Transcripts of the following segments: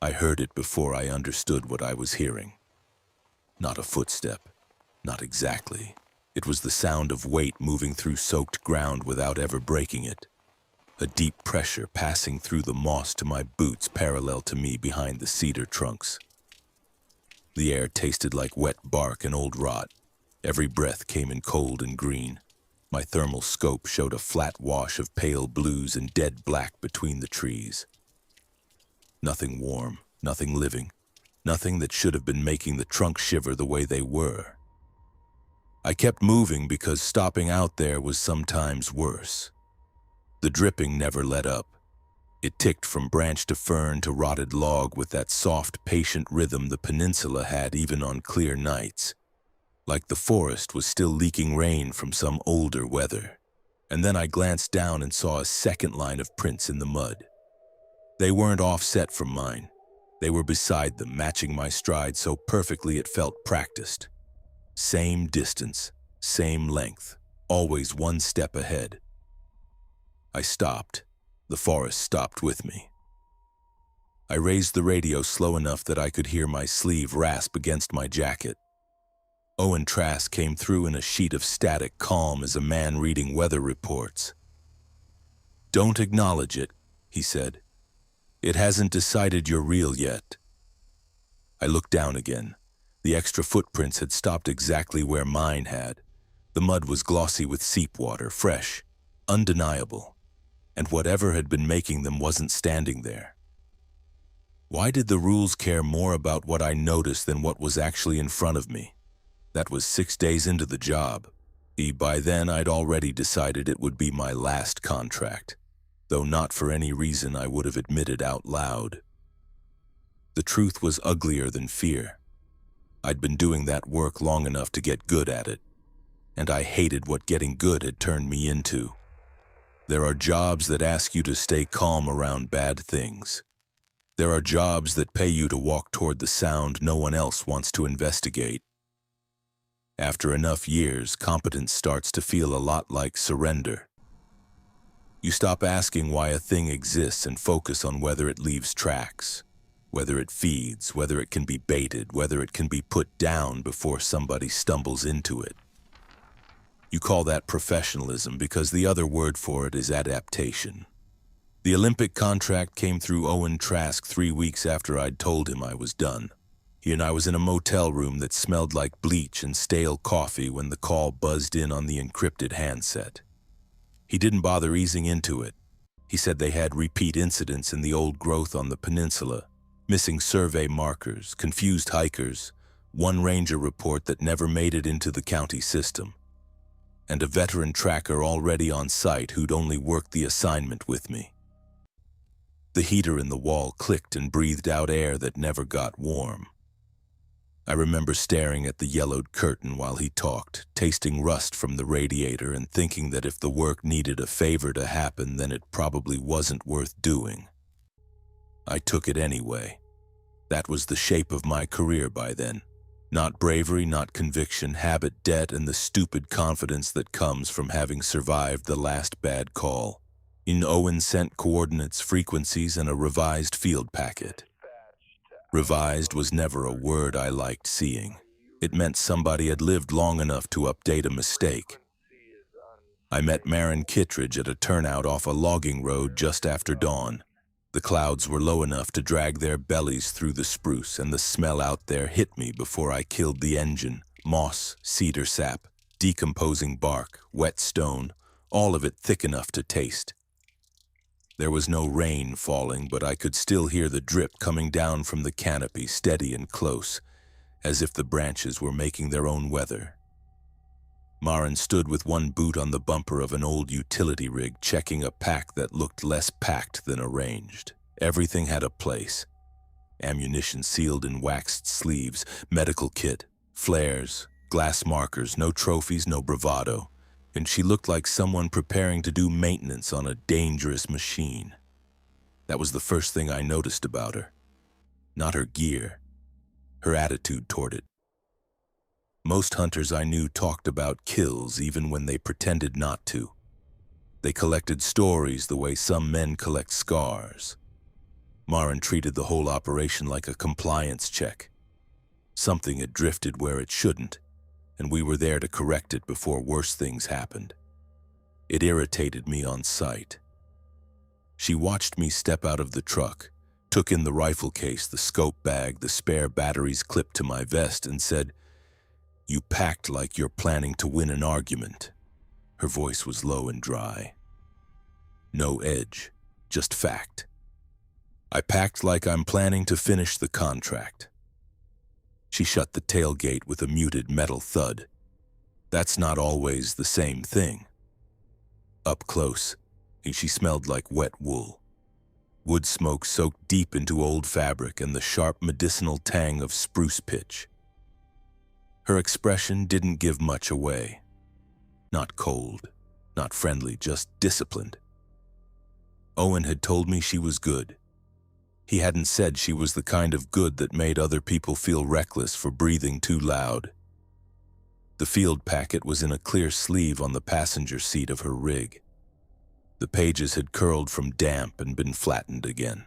I heard it before I understood what I was hearing. Not a footstep. Not exactly. It was the sound of weight moving through soaked ground without ever breaking it. A deep pressure passing through the moss to my boots parallel to me behind the cedar trunks. The air tasted like wet bark and old rot. Every breath came in cold and green. My thermal scope showed a flat wash of pale blues and dead black between the trees. Nothing warm, nothing living, nothing that should have been making the trunk shiver the way they were. I kept moving because stopping out there was sometimes worse. The dripping never let up. It ticked from branch to fern to rotted log with that soft, patient rhythm the peninsula had even on clear nights. Like the forest was still leaking rain from some older weather. And then I glanced down and saw a second line of prints in the mud. They weren't offset from mine. They were beside them, matching my stride so perfectly it felt practiced. Same distance, same length, always one step ahead. I stopped. The forest stopped with me. I raised the radio slow enough that I could hear my sleeve rasp against my jacket. Owen Trask came through in a sheet of static calm as a man reading weather reports. "Don't acknowledge it," he said. "It hasn't decided you're real yet." I looked down again. The extra footprints had stopped exactly where mine had. The mud was glossy with seep water, fresh, undeniable. And whatever had been making them wasn't standing there. Why did the rules care more about what I noticed than what was actually in front of me? That was 6 days into the job. By then I'd already decided it would be my last contract, though not for any reason I would have admitted out loud. The truth was uglier than fear. I'd been doing that work long enough to get good at it, and I hated what getting good had turned me into. There are jobs that ask you to stay calm around bad things. There are jobs that pay you to walk toward the sound no one else wants to investigate. After enough years, competence starts to feel a lot like surrender. You stop asking why a thing exists and focus on whether it leaves tracks, whether it feeds, whether it can be baited, whether it can be put down before somebody stumbles into it. You call that professionalism because the other word for it is adaptation. The Olympic contract came through Owen Trask 3 weeks after I'd told him I was done. He and I was in a motel room that smelled like bleach and stale coffee when the call buzzed in on the encrypted handset. He didn't bother easing into it. He said they had repeat incidents in the old growth on the peninsula, missing survey markers, confused hikers, one ranger report that never made it into the county system, and a veteran tracker already on site who'd only worked the assignment with me. The heater in the wall clicked and breathed out air that never got warm. I remember staring at the yellowed curtain while he talked, tasting rust from the radiator and thinking that if the work needed a favor to happen, then it probably wasn't worth doing. I took it anyway. That was the shape of my career by then. Not bravery, not conviction, habit, debt, and the stupid confidence that comes from having survived the last bad call. Owen sent coordinates, frequencies, and a revised field packet. Revised was never a word I liked seeing. It meant somebody had lived long enough to update a mistake. I met Marin Kittredge at a turnout off a logging road just after dawn. The clouds were low enough to drag their bellies through the spruce, and the smell out there hit me before I killed the engine. Moss, cedar sap, decomposing bark, wet stone, all of it thick enough to taste. There was no rain falling, but I could still hear the drip coming down from the canopy, steady and close, as if the branches were making their own weather. Marin stood with one boot on the bumper of an old utility rig, checking a pack that looked less packed than arranged. Everything had a place. Ammunition sealed in waxed sleeves, medical kit, flares, glass markers, no trophies, no bravado. And she looked like someone preparing to do maintenance on a dangerous machine. That was the first thing I noticed about her. Not her gear, her attitude toward it. Most hunters I knew talked about kills even when they pretended not to. They collected stories the way some men collect scars. Marin treated the whole operation like a compliance check. Something had drifted where it shouldn't, and we were there to correct it before worse things happened. It irritated me on sight. She watched me step out of the truck, took in the rifle case, the scope bag, the spare batteries clipped to my vest, and said, "You packed like you're planning to win an argument." Her voice was low and dry. No edge, just fact. I packed like I'm planning to finish the contract. She shut the tailgate with a muted metal thud. That's not always the same thing. Up close, she smelled like wet wool. Wood smoke soaked deep into old fabric and the sharp medicinal tang of spruce pitch. Her expression didn't give much away. Not cold, not friendly, just disciplined. Owen had told me she was good. He hadn't said she was the kind of good that made other people feel reckless for breathing too loud. The field packet was in a clear sleeve on the passenger seat of her rig. The pages had curled from damp and been flattened again.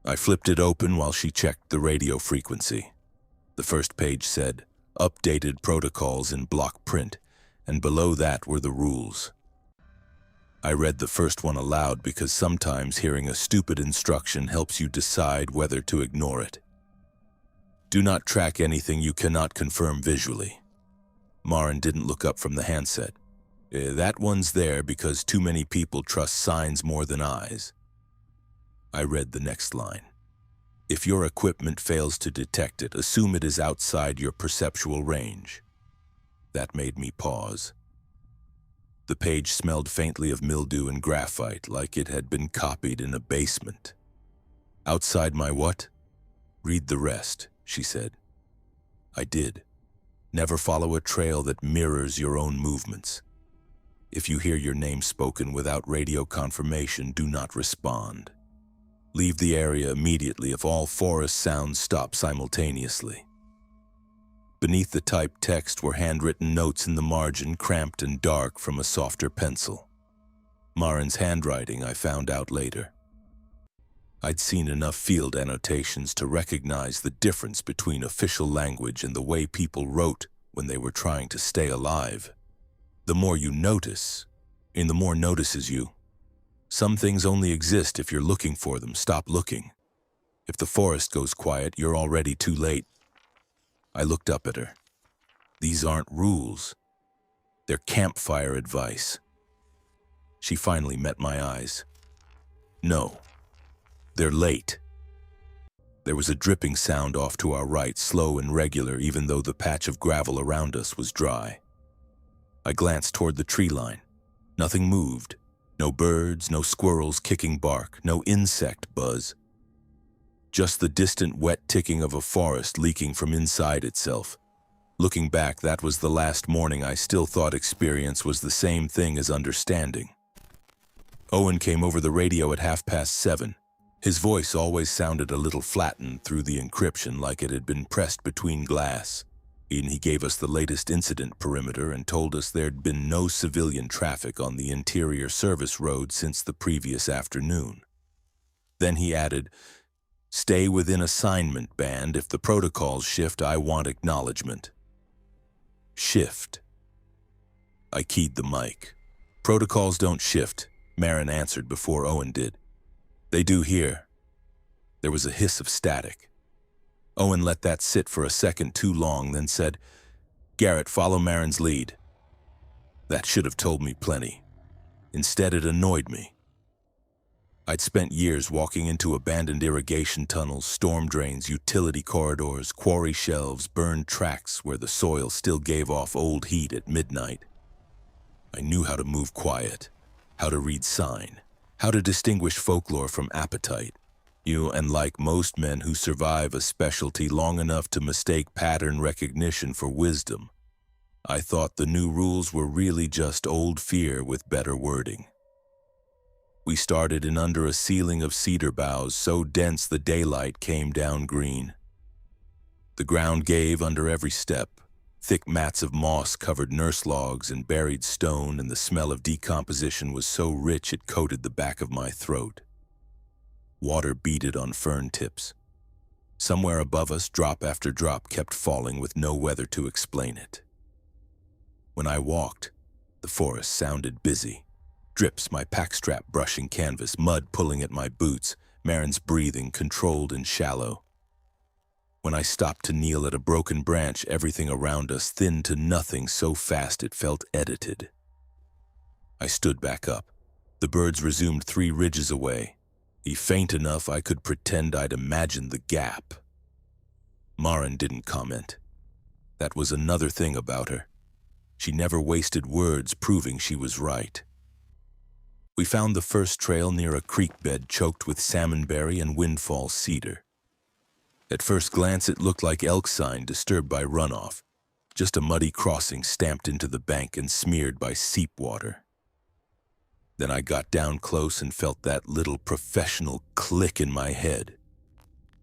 I flipped it open while she checked the radio frequency. The first page said, "Updated protocols in block print," and below that were the rules. I read the first one aloud because sometimes hearing a stupid instruction helps you decide whether to ignore it. Do not track anything you cannot confirm visually. Marin didn't look up from the handset. That one's there because too many people trust signs more than eyes. I read the next line. If your equipment fails to detect it, assume it is outside your perceptual range. That made me pause. The page smelled faintly of mildew and graphite, like it had been copied in a basement. Outside my what? Read the rest, she said. I did. Never follow a trail that mirrors your own movements. If you hear your name spoken without radio confirmation, do not respond. Leave the area immediately if all forest sounds stop simultaneously. Beneath the typed text were handwritten notes in the margin, cramped and dark from a softer pencil. Marin's handwriting, I found out later. I'd seen enough field annotations to recognize the difference between official language and the way people wrote when they were trying to stay alive. The more you notice, and the more notices you. Some things only exist if you're looking for them. Stop looking. If the forest goes quiet, you're already too late. I looked up at her. These aren't rules. They're campfire advice. She finally met my eyes. No, they're late. There was a dripping sound off to our right, slow and regular, even though the patch of gravel around us was dry. I glanced toward the tree line. Nothing moved. No birds, no squirrels kicking bark, no insect buzz. Just the distant wet ticking of a forest leaking from inside itself. Looking back, that was the last morning I still thought experience was the same thing as understanding. Owen came over the radio at 7:30. His voice always sounded a little flattened through the encryption, like it had been pressed between glass. And he gave us the latest incident perimeter and told us there'd been no civilian traffic on the interior service road since the previous afternoon. Then he added, "Stay within assignment band. If the protocols shift, I want acknowledgement." Shift. I keyed the mic. "Protocols don't shift," Marin answered before Owen did. "They do here." There was a hiss of static. Owen let that sit for a second too long, then said, "Garrett, follow Marin's lead." That should have told me plenty. Instead, it annoyed me. I'd spent years walking into abandoned irrigation tunnels, storm drains, utility corridors, quarry shelves, burned tracks where the soil still gave off old heat at midnight. I knew how to move quiet, how to read sign, how to distinguish folklore from appetite. And like most men who survive a specialty long enough to mistake pattern recognition for wisdom, I thought the new rules were really just old fear with better wording. We started in under a ceiling of cedar boughs so dense the daylight came down green. The ground gave under every step. Thick mats of moss covered nurse logs and buried stone, and the smell of decomposition was so rich it coated the back of my throat. Water beaded on fern tips. Somewhere above us, drop after drop kept falling with no weather to explain it. When I walked, the forest sounded busy. Drips, my packstrap brushing canvas, mud pulling at my boots, Marin's breathing controlled and shallow. When I stopped to kneel at a broken branch, everything around us thinned to nothing so fast it felt edited. I stood back up. The birds resumed 3 ridges away. Faint enough I could pretend I'd imagined the gap. Marin didn't comment. That was another thing about her. She never wasted words proving she was right. We found the first trail near a creek bed choked with salmonberry and windfall cedar. At first glance it looked like elk sign disturbed by runoff, just a muddy crossing stamped into the bank and smeared by seep water. Then I got down close and felt that little professional click in my head,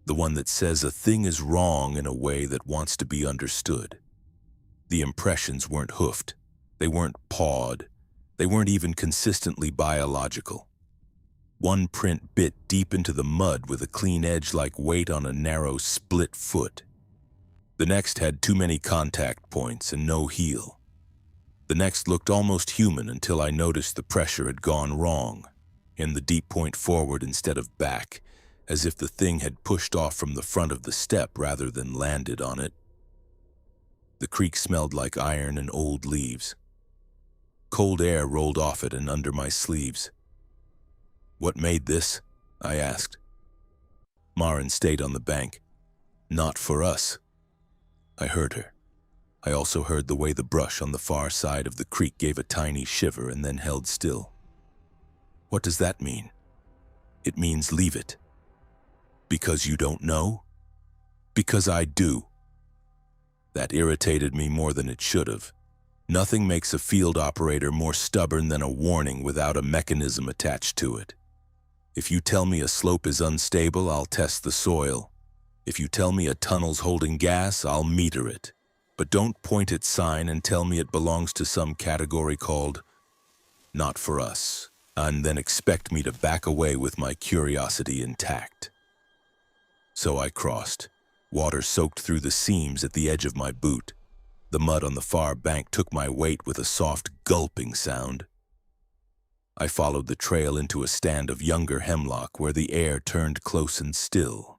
the one that says a thing is wrong in a way that wants to be understood. The impressions weren't hoofed, they weren't pawed, they weren't even consistently biological. One print bit deep into the mud with a clean edge like weight on a narrow split foot. The next had too many contact points and no heel. The next looked almost human until I noticed the pressure had gone wrong, in the deep point forward instead of back, as if the thing had pushed off from the front of the step rather than landed on it. The creek smelled like iron and old leaves. Cold air rolled off it and under my sleeves. "What made this?" I asked. Marin stayed on the bank. "Not for us." I heard her. I also heard the way the brush on the far side of the creek gave a tiny shiver and then held still. "What does that mean?" "It means leave it." "Because you don't know?" "Because I do." That irritated me more than it should have. Nothing makes a field operator more stubborn than a warning without a mechanism attached to it. If you tell me a slope is unstable, I'll test the soil. If you tell me a tunnel's holding gas, I'll meter it. But don't point at sign and tell me it belongs to some category called "not for us," and then expect me to back away with my curiosity intact. So I crossed. Water soaked through the seams at the edge of my boot. The mud on the far bank took my weight with a soft gulping sound. I followed the trail into a stand of younger hemlock where the air turned close and still.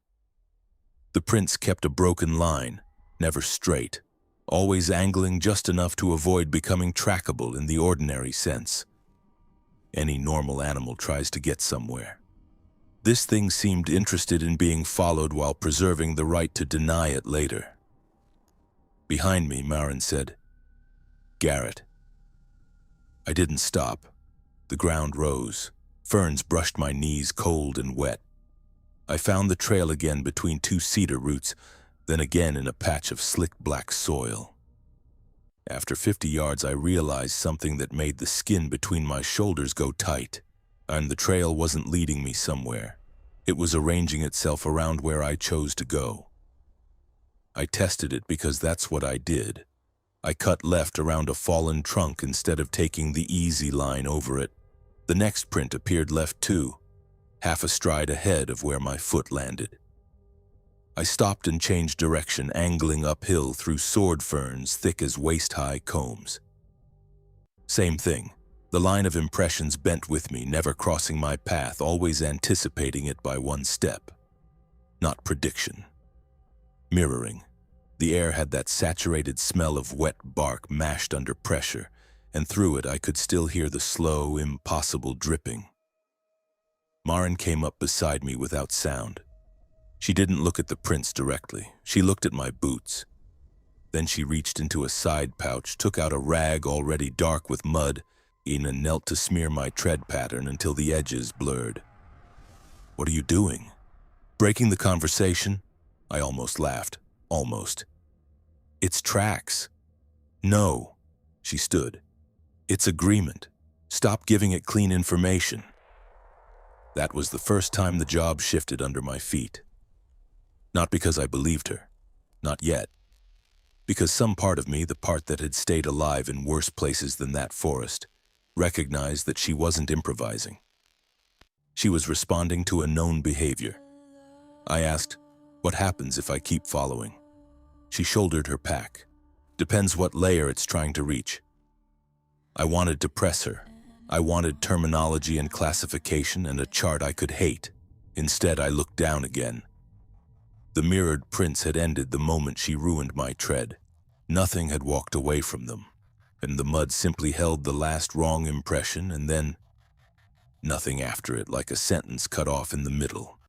The prints kept a broken line, never straight, always angling just enough to avoid becoming trackable in the ordinary sense. Any normal animal tries to get somewhere. This thing seemed interested in being followed while preserving the right to deny it later. Behind me, Marin said, "Garrett." I didn't stop. The ground rose. Ferns brushed my knees cold and wet. I found the trail again between 2 cedar roots, then again in a patch of slick black soil. After 50 yards, I realized something that made the skin between my shoulders go tight, and the trail wasn't leading me somewhere. It was arranging itself around where I chose to go. I tested it because that's what I did. I cut left around a fallen trunk instead of taking the easy line over it. The next print appeared left too, half a stride ahead of where my foot landed. I stopped and changed direction, angling uphill through sword ferns thick as waist-high combs. Same thing. The line of impressions bent with me, never crossing my path, always anticipating it by 1 step. Not prediction. Mirroring. The air had that saturated smell of wet bark mashed under pressure, and through it I could still hear the slow, impossible dripping. Marin came up beside me without sound. She didn't look at the prints directly. She looked at my boots. Then she reached into a side pouch, took out a rag already dark with mud, and knelt to smear my tread pattern until the edges blurred. "What are you doing?" "Breaking the conversation?" I almost laughed. Almost. "It's tracks." "No." She stood. "It's agreement. Stop giving it clean information." That was the first time the job shifted under my feet. Not because I believed her. Not yet. Because some part of me, the part that had stayed alive in worse places than that forest, recognized that she wasn't improvising. She was responding to a known behavior. I asked, "What happens if I keep following?" She shouldered her pack. "Depends what layer it's trying to reach." I wanted to press her. I wanted terminology and classification and a chart I could hate. Instead, I looked down again. The mirrored prints had ended the moment she ruined my tread. Nothing had walked away from them, and the mud simply held the last wrong impression, and then nothing after it, like a sentence cut off in the middle.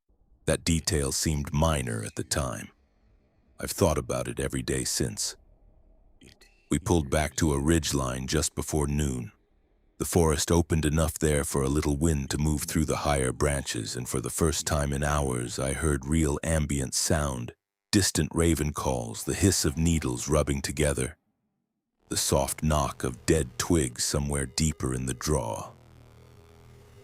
That detail seemed minor at the time. I've thought about it every day since. We pulled back to a ridgeline just before noon. The forest opened enough there for a little wind to move through the higher branches, and for the first time in hours I heard real ambient sound, distant raven calls, the hiss of needles rubbing together, the soft knock of dead twigs somewhere deeper in the draw.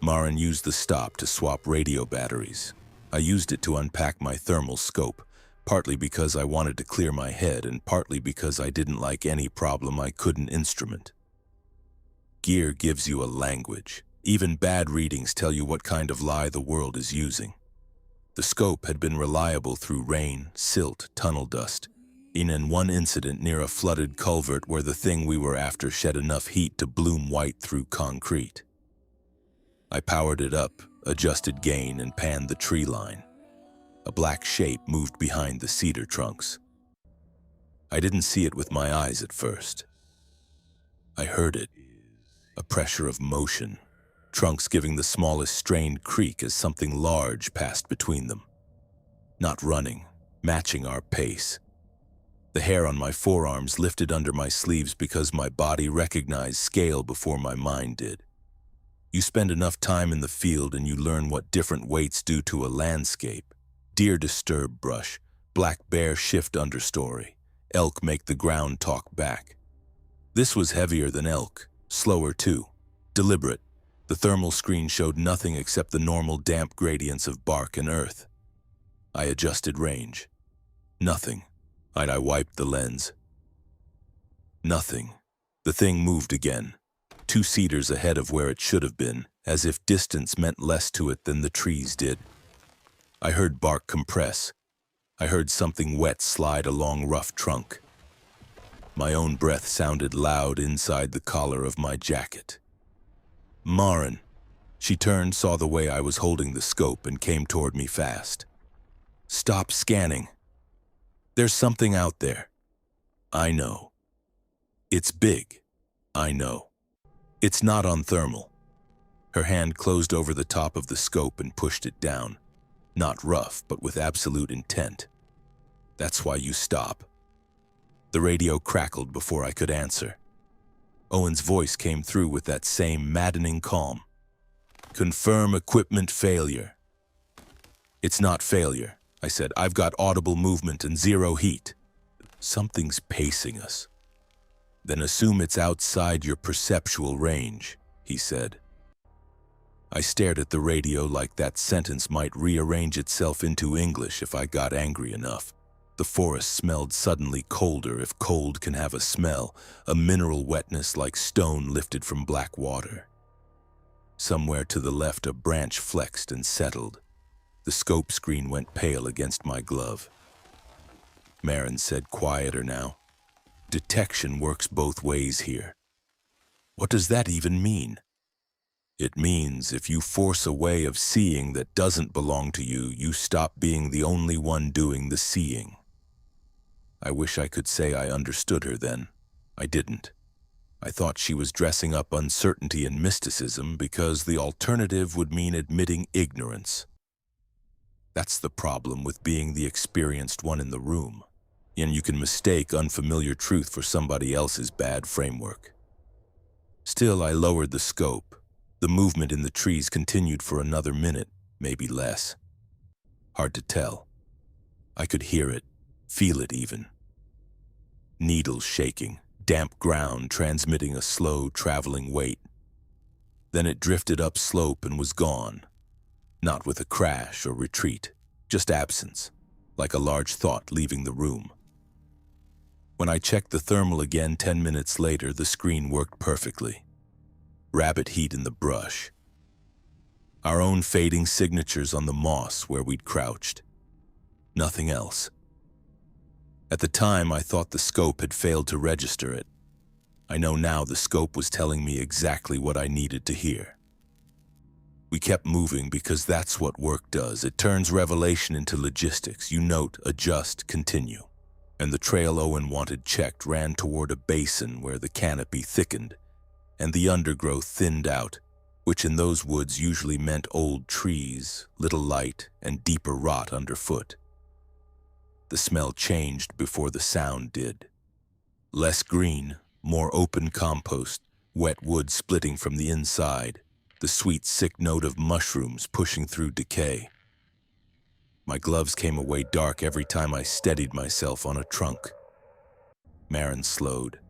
Maren used the stop to swap radio batteries. I used it to unpack my thermal scope, partly because I wanted to clear my head and partly because I didn't like any problem I couldn't instrument. Gear gives you a language. Even bad readings tell you what kind of lie the world is using. The scope had been reliable through rain, silt, tunnel dust, in one incident near a flooded culvert where the thing we were after shed enough heat to bloom white through concrete. I powered it up, adjusted gain, and panned the tree line. A black shape moved behind the cedar trunks. I didn't see it with my eyes at first. I heard it. A pressure of motion, trunks giving the smallest strained creak as something large passed between them. Not running, matching our pace. The hair on my forearms lifted under my sleeves because my body recognized scale before my mind did. You spend enough time in the field and you learn what different weights do to a landscape. Deer disturb brush, black bear shift understory, elk make the ground talk back. This was heavier than elk. Slower too. Deliberate. The thermal screen showed nothing except the normal damp gradients of bark and earth. I adjusted range. Nothing. I wiped the lens. Nothing. The thing moved again. 2 cedars ahead of where it should have been, as if distance meant less to it than the trees did. I heard bark compress. I heard something wet slide along rough trunk. My own breath sounded loud inside the collar of my jacket. Maren. She turned, saw the way I was holding the scope, and came toward me fast. "Stop scanning. There's something out there." "I know. It's big. I know. It's not on thermal." Her hand closed over the top of the scope and pushed it down. Not rough, but with absolute intent. "That's why you stop." The radio crackled before I could answer. Owen's voice came through with that same maddening calm. "Confirm equipment failure." "It's not failure," I said. "I've got audible movement and 0 heat." "Something's pacing us." "Then assume it's outside your perceptual range," he said. I stared at the radio like that sentence might rearrange itself into English if I got angry enough. The forest smelled suddenly colder, if cold can have a smell, a mineral wetness like stone lifted from black water. Somewhere to the left a branch flexed and settled. The scope screen went pale against my glove. Maren said quieter now. "Detection works both ways here." "What does that even mean?" "It means if you force a way of seeing that doesn't belong to you, you stop being the only one doing the seeing." I wish I could say I understood her then. I didn't. I thought she was dressing up uncertainty and mysticism because the alternative would mean admitting ignorance. That's the problem with being the experienced one in the room. And you can mistake unfamiliar truth for somebody else's bad framework. Still, I lowered the scope. The movement in the trees continued for another minute, maybe less. Hard to tell. I could hear it, feel it even. Needles shaking, damp ground transmitting a slow, traveling weight. Then it drifted up slope and was gone. Not with a crash or retreat, just absence, like a large thought leaving the room. When I checked the thermal again 10 minutes later, the screen worked perfectly. Rabbit heat in the brush. Our own fading signatures on the moss where we'd crouched. Nothing else. At the time, I thought the scope had failed to register it. I know now the scope was telling me exactly what I needed to hear. We kept moving because that's what work does. It turns revelation into logistics. You note, adjust, continue. And the trail Owen wanted checked ran toward a basin where the canopy thickened and the undergrowth thinned out, which in those woods usually meant old trees, little light, and deeper rot underfoot. The smell changed before the sound did. Less green, more open compost, wet wood splitting from the inside, the sweet, sick note of mushrooms pushing through decay. My gloves came away dark every time I steadied myself on a trunk. Maren slowed.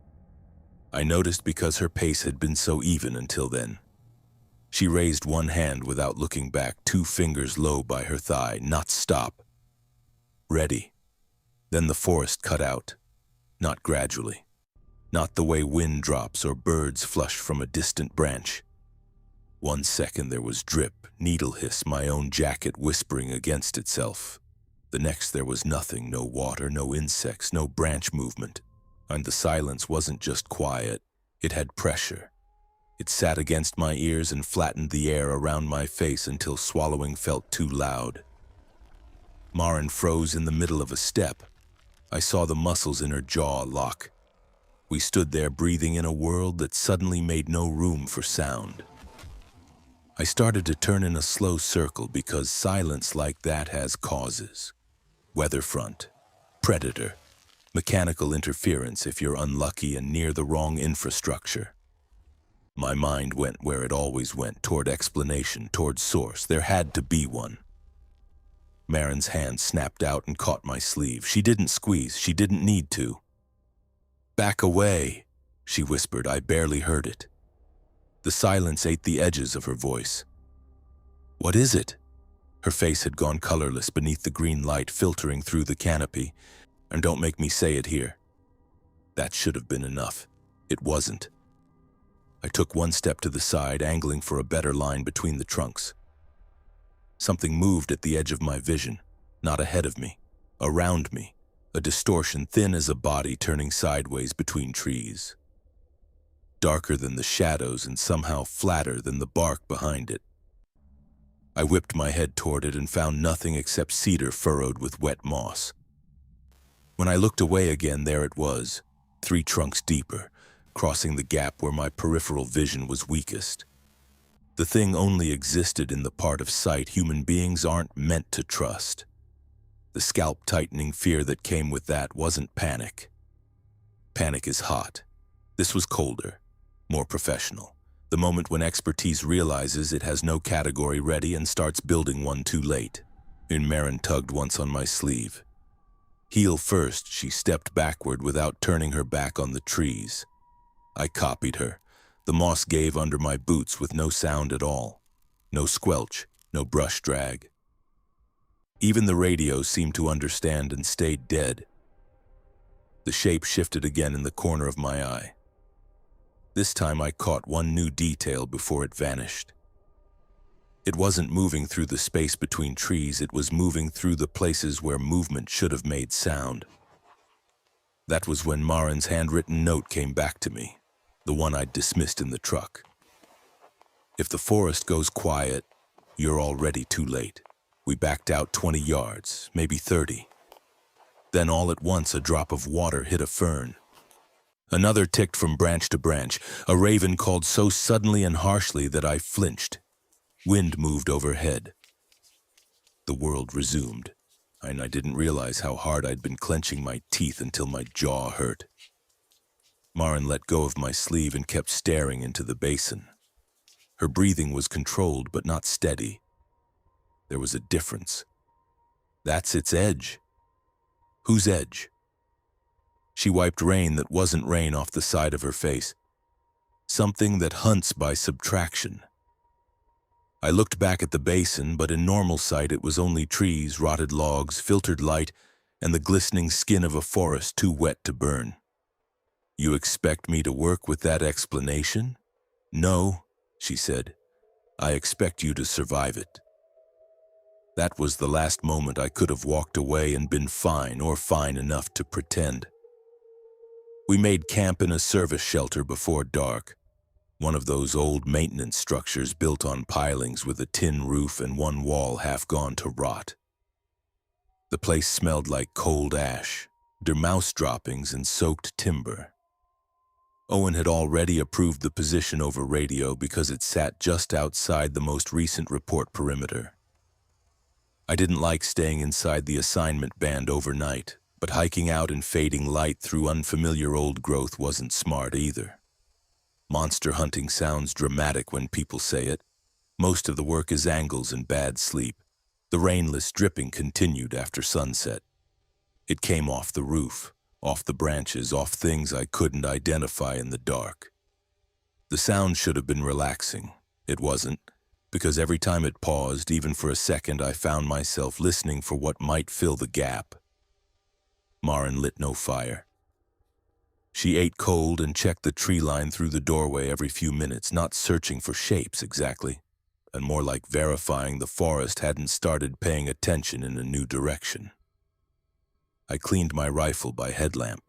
I noticed because her pace had been so even until then. She raised one hand without looking back, 2 fingers low by her thigh. Not stop. Ready. Then the forest cut out. Not gradually. Not the way wind drops or birds flush from a distant branch. 1 second there was drip, needle hiss, my own jacket whispering against itself. The next there was nothing, no water, no insects, no branch movement. And the silence wasn't just quiet, it had pressure. It sat against my ears and flattened the air around my face until swallowing felt too loud. Maren froze in the middle of a step. I saw the muscles in her jaw lock. We stood there breathing in a world that suddenly made no room for sound. I started to turn in a slow circle because silence like that has causes. Weather front, predator, mechanical interference if you're unlucky and near the wrong infrastructure. My mind went where it always went, toward explanation, toward source. There had to be one. Maren's hand snapped out and caught my sleeve. She didn't squeeze. She didn't need to. "Back away," she whispered. I barely heard it. The silence ate the edges of her voice. "What is it?" Her face had gone colorless beneath the green light filtering through the canopy. And don't make me say it here. That should have been enough. It wasn't. I took 1 step to the side, angling for a better line between the trunks. Something moved at the edge of my vision, not ahead of me, around me, a distortion thin as a body turning sideways between trees. Darker than the shadows and somehow flatter than the bark behind it. I whipped my head toward it and found nothing except cedar furrowed with wet moss. When I looked away again, there it was, 3 trunks deeper, crossing the gap where my peripheral vision was weakest. The thing only existed in the part of sight human beings aren't meant to trust. The scalp-tightening fear that came with that wasn't panic. Panic is hot. This was colder, more professional. The moment when expertise realizes it has no category ready and starts building one too late. Maren tugged once on my sleeve. Heel first, she stepped backward without turning her back on the trees. I copied her. The moss gave under my boots with no sound at all. No squelch, no brush drag. Even the radio seemed to understand and stayed dead. The shape shifted again in the corner of my eye. This time I caught one new detail before it vanished. It wasn't moving through the space between trees, it was moving through the places where movement should have made sound. That was when Maren's handwritten note came back to me, the one I'd dismissed in the truck. If the forest goes quiet, you're already too late. We backed out 20 yards, maybe 30. Then all at once a drop of water hit a fern. Another ticked from branch to branch. A raven called so suddenly and harshly that I flinched. Wind moved overhead. The world resumed, and I didn't realize how hard I'd been clenching my teeth until my jaw hurt. Maren let go of my sleeve and kept staring into the basin. Her breathing was controlled but not steady. There was a difference. That's its edge. Whose edge? She wiped rain that wasn't rain off the side of her face. Something that hunts by subtraction. I looked back at the basin, but in normal sight it was only trees, rotted logs, filtered light, and the glistening skin of a forest too wet to burn. "You expect me to work with that explanation?" "No," she said. I expect you to survive it. That was the last moment I could have walked away and been fine or fine enough to pretend. We made camp in a service shelter before dark, one of those old maintenance structures built on pilings with a tin roof and one wall half gone to rot. The place smelled like cold ash, mouse droppings, and soaked timber. Owen had already approved the position over radio because it sat just outside the most recent report perimeter. I didn't like staying inside the assignment band overnight, but hiking out in fading light through unfamiliar old growth wasn't smart either. Monster hunting sounds dramatic when people say it. Most of the work is angles and bad sleep. The rainless dripping continued after sunset. It came off the roof, off the branches, off things I couldn't identify in the dark. The sound should have been relaxing. It wasn't, because every time it paused, even for a second, I found myself listening for what might fill the gap. Maren lit no fire. She ate cold and checked the tree line through the doorway every few minutes, not searching for shapes exactly, and more like verifying the forest hadn't started paying attention in a new direction. I cleaned my rifle by headlamp.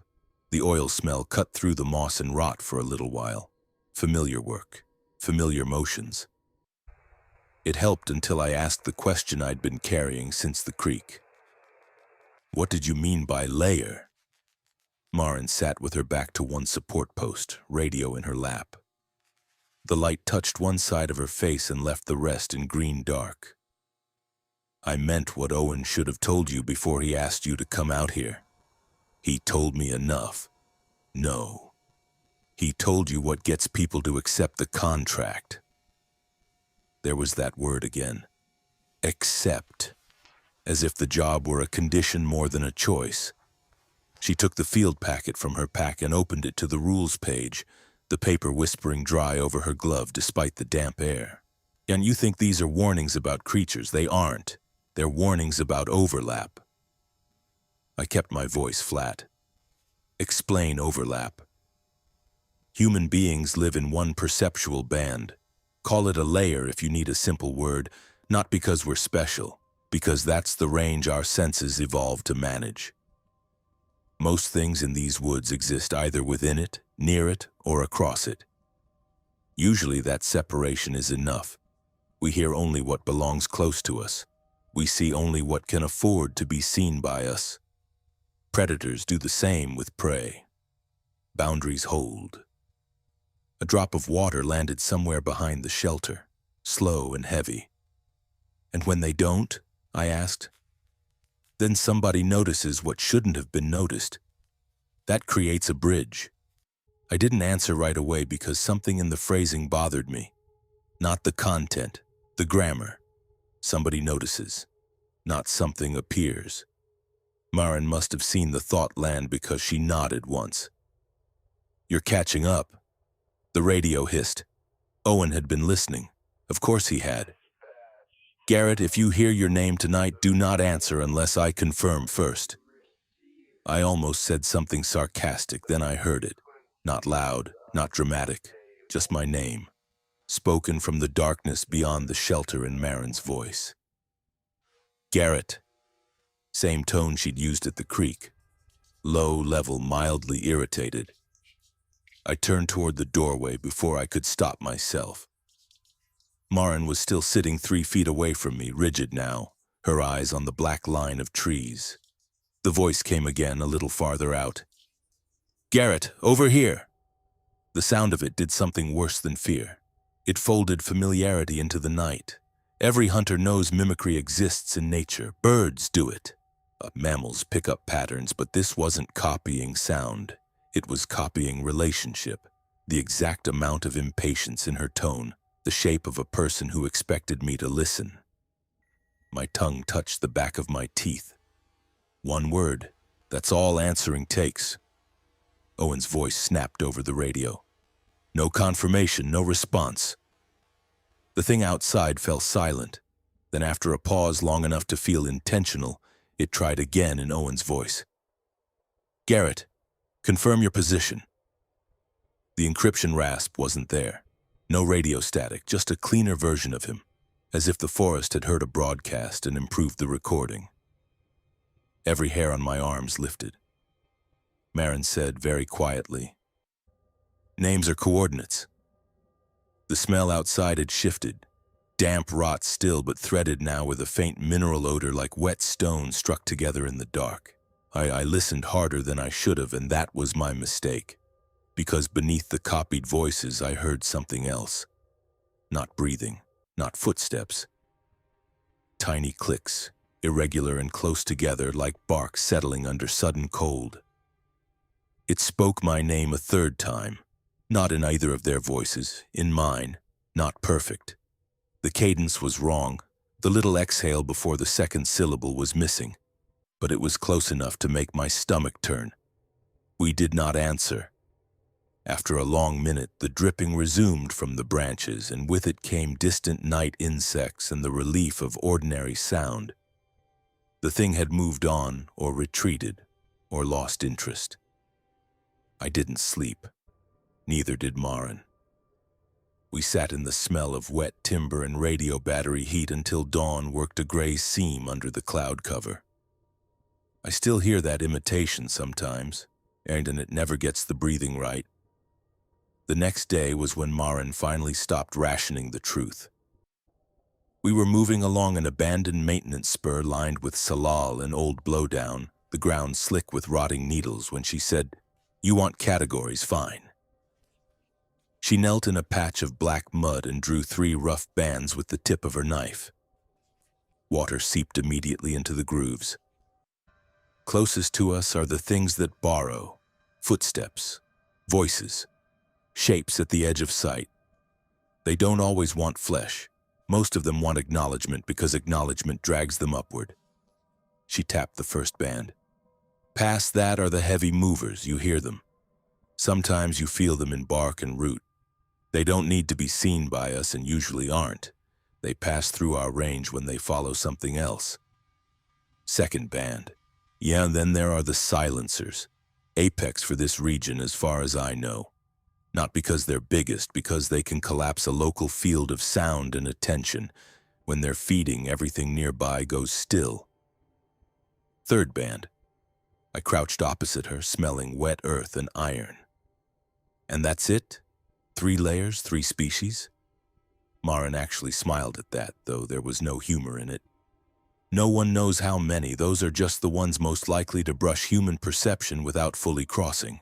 The oil smell cut through the moss and rot for a little while. Familiar work, familiar motions. It helped until I asked the question I'd been carrying since the creek. What did you mean by layer? Maren sat with her back to one support post, radio in her lap. The light touched one side of her face and left the rest in green dark. I meant what Owen should have told you before he asked you to come out here. He told me enough. No. He told you what gets people to accept the contract. There was that word again. Accept. As if the job were a condition more than a choice. She took the field packet from her pack and opened it to the rules page, the paper whispering dry over her glove despite the damp air. And you think these are warnings about creatures. They aren't. They're warnings about overlap. I kept my voice flat. Explain overlap. Human beings live in one perceptual band. Call it a layer if you need a simple word, not because we're special, because that's the range our senses evolved to manage. Most things in these woods exist either within it, near it, or across it. Usually that separation is enough. We hear only what belongs close to us. We see only what can afford to be seen by us. Predators do the same with prey. Boundaries hold. A drop of water landed somewhere behind the shelter, slow and heavy. And when they don't, I asked, then somebody notices what shouldn't have been noticed. That creates a bridge. I didn't answer right away because something in the phrasing bothered me. Not the content, the grammar. Somebody notices, not something appears. Maren must have seen the thought land because she nodded once. You're catching up. The radio hissed. Owen had been listening. Of course he had. Garrett, if you hear your name tonight, do not answer unless I confirm first. I almost said something sarcastic, then I heard it. Not loud, not dramatic, just my name, spoken from the darkness beyond the shelter in Maren's voice. Garrett. Same tone she'd used at the creek. Low level, mildly irritated. I turned toward the doorway before I could stop myself. Maren was still sitting 3 feet away from me, rigid now, her eyes on the black line of trees. The voice came again a little farther out. Garrett, over here! The sound of it did something worse than fear. It folded familiarity into the night. Every hunter knows mimicry exists in nature. Birds do it. Mammals pick up patterns, but this wasn't copying sound. It was copying relationship. The exact amount of impatience in her tone. The shape of a person who expected me to listen. My tongue touched the back of my teeth. One word. That's all answering takes. Owen's voice snapped over the radio. No confirmation, no response. The thing outside fell silent. Then after a pause long enough to feel intentional, it tried again in Owen's voice. Garrett, confirm your position. The encryption rasp wasn't there. No radio static, just a cleaner version of him, as if the forest had heard a broadcast and improved the recording. Every hair on my arms lifted. Marin said very quietly, "Names are coordinates." The smell outside had shifted. Damp rot still, but threaded now with a faint mineral odor like wet stone struck together in the dark. I listened harder than I should have, and that was my mistake. Because beneath the copied voices I heard something else. Not breathing, not footsteps. Tiny clicks, irregular and close together like bark settling under sudden cold. It spoke my name a third time, not in either of their voices, in mine, not perfect. The cadence was wrong. The little exhale before the second syllable was missing, but it was close enough to make my stomach turn. We did not answer. After a long minute, the dripping resumed from the branches, and with it came distant night insects and the relief of ordinary sound. The thing had moved on, or retreated, or lost interest. I didn't sleep. Neither did Marin. We sat in the smell of wet timber and radio battery heat until dawn worked a gray seam under the cloud cover. I still hear that imitation sometimes, and it never gets the breathing right. The next day was when Marin finally stopped rationing the truth. We were moving along an abandoned maintenance spur lined with salal and old blowdown, the ground slick with rotting needles, when she said, "You want categories, fine." She knelt in a patch of black mud and drew 3 rough bands with the tip of her knife. Water seeped immediately into the grooves. Closest to us are the things that borrow, footsteps, voices, shapes at the edge of sight. They don't always want flesh. Most of them want acknowledgement because acknowledgement drags them upward. She tapped the first band. Past that are the heavy movers, you hear them. Sometimes you feel them in bark and root. They don't need to be seen by us and usually aren't. They pass through our range when they follow something else. Second band. Yeah, and then there are the silencers. Apex for this region as far as I know. Not because they're biggest, because they can collapse a local field of sound and attention. When they're feeding, everything nearby goes still. Third band. I crouched opposite her, smelling wet earth and iron. And that's it? 3 layers, 3 species? Marin actually smiled at that, though there was no humor in it. No one knows how many. Those are just the ones most likely to brush human perception without fully crossing.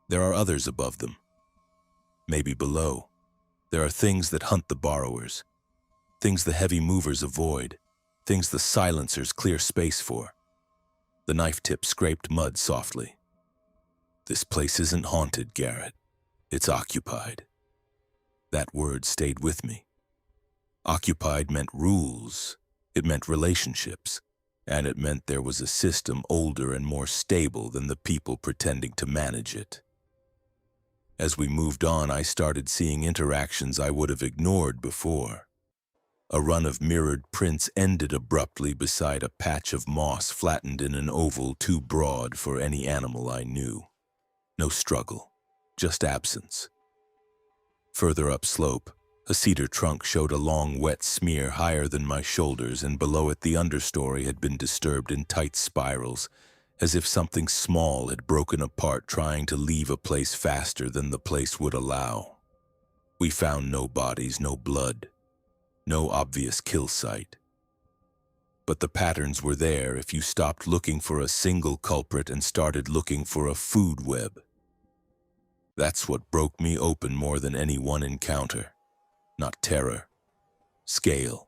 There are others above them. Maybe below. There are things that hunt the borrowers. Things the heavy movers avoid. Things the silencers clear space for. The knife tip scraped mud softly. This place isn't haunted, Garrett. It's occupied. That word stayed with me. Occupied meant rules. It meant relationships. And it meant there was a system older and more stable than the people pretending to manage it. As we moved on, I started seeing interactions I would have ignored before. A run of mirrored prints ended abruptly beside a patch of moss flattened in an oval too broad for any animal I knew. No struggle, just absence. Further upslope, a cedar trunk showed a long wet smear higher than my shoulders, and below it the understory had been disturbed in tight spirals, as if something small had broken apart trying to leave a place faster than the place would allow. We found no bodies, no blood, no obvious kill site. But the patterns were there if you stopped looking for a single culprit and started looking for a food web. That's what broke me open more than any one encounter. Not terror. Scale.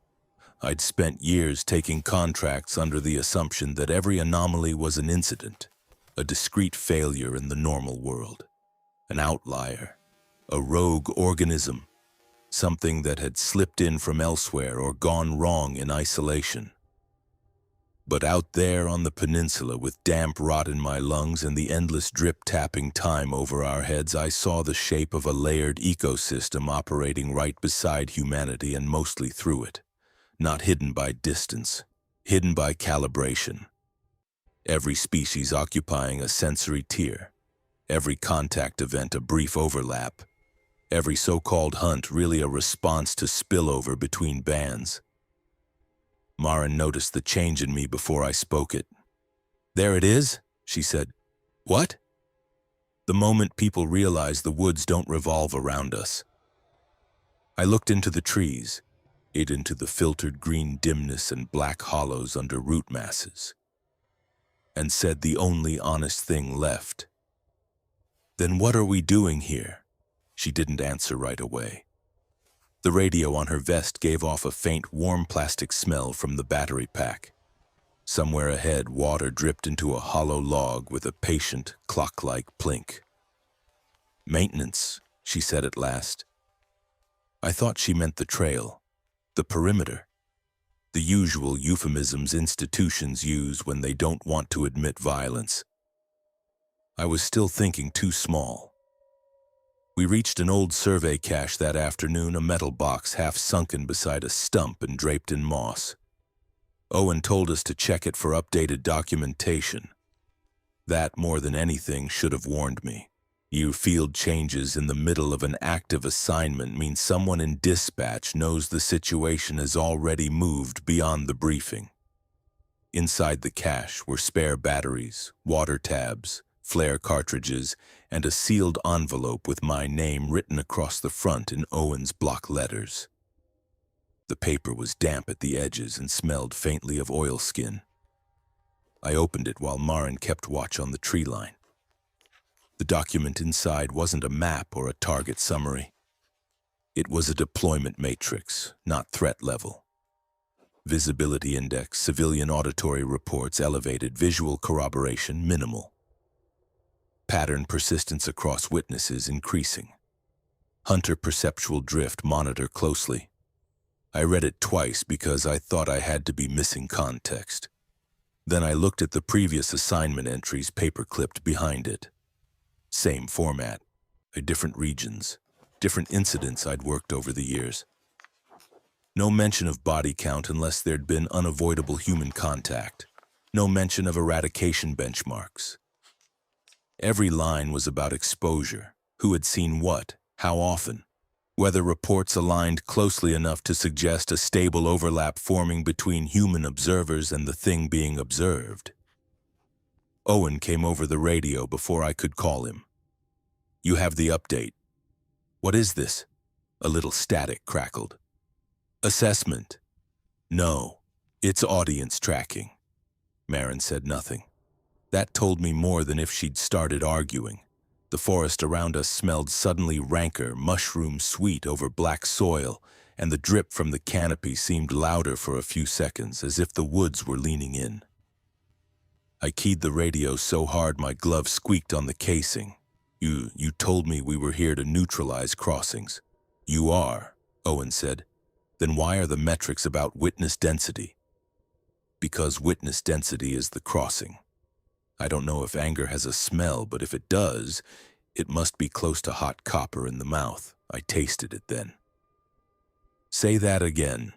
I'd spent years taking contracts under the assumption that every anomaly was an incident, a discrete failure in the normal world, an outlier, a rogue organism, something that had slipped in from elsewhere or gone wrong in isolation. But out there on the peninsula, with damp rot in my lungs and the endless drip-tapping time over our heads, I saw the shape of a layered ecosystem operating right beside humanity and mostly through it. Not hidden by distance, hidden by calibration. Every species occupying a sensory tier, every contact event a brief overlap, Every so-called hunt really a response to spillover between bands. Maren noticed the change in me before I spoke it. "There it is," she said. "What?" "The moment people realize the woods don't revolve around us." I looked into the trees, into the filtered green dimness and black hollows under root masses, and said the only honest thing left. "Then what are we doing here?" She didn't answer right away. The radio on her vest gave off a faint, warm plastic smell from the battery pack. Somewhere ahead, water dripped into a hollow log with a patient, clock-like plink. "Maintenance," she said at last. I thought she meant the trail, the perimeter, the usual euphemisms institutions use when they don't want to admit violence. I was still thinking too small. We reached an old survey cache that afternoon, a metal box half sunken beside a stump and draped in moss. Owen told us to check it for updated documentation. That, more than anything, should have warned me. Field changes in the middle of an active assignment mean someone in dispatch knows the situation has already moved beyond the briefing. Inside the cache were spare batteries, water tabs, flare cartridges, and a sealed envelope with my name written across the front in Owen's block letters. The paper was damp at the edges and smelled faintly of oilskin. I opened it while Maren kept watch on the tree line. The document inside wasn't a map or a target summary. It was a deployment matrix, not threat level. Visibility index, civilian auditory reports elevated, visual corroboration minimal. Pattern persistence across witnesses increasing. Hunter perceptual drift monitor closely. I read it twice because I thought I had to be missing context. Then I looked at the previous assignment entries paper-clipped behind it. Same format, different regions, different incidents I'd worked over the years. No mention of body count unless there'd been unavoidable human contact. No mention of eradication benchmarks. Every line was about exposure, who had seen what, how often, whether reports aligned closely enough to suggest a stable overlap forming between human observers and the thing being observed. Owen came over the radio before I could call him. "You have the update." "What is this?" A little static crackled. "Assessment." "No, it's audience tracking." Maren said nothing. That told me more than if she'd started arguing. The forest around us smelled suddenly ranker, mushroom sweet over black soil, and the drip from the canopy seemed louder for a few seconds, as if the woods were leaning in. I keyed the radio so hard my glove squeaked on the casing. You told me we were here to neutralize crossings." "You are," Owen said. "Then why are the metrics about witness density?" "Because witness density is the crossing. I don't know if anger has a smell, but if it does, it must be close to hot copper in the mouth. I tasted it then." "Say that again."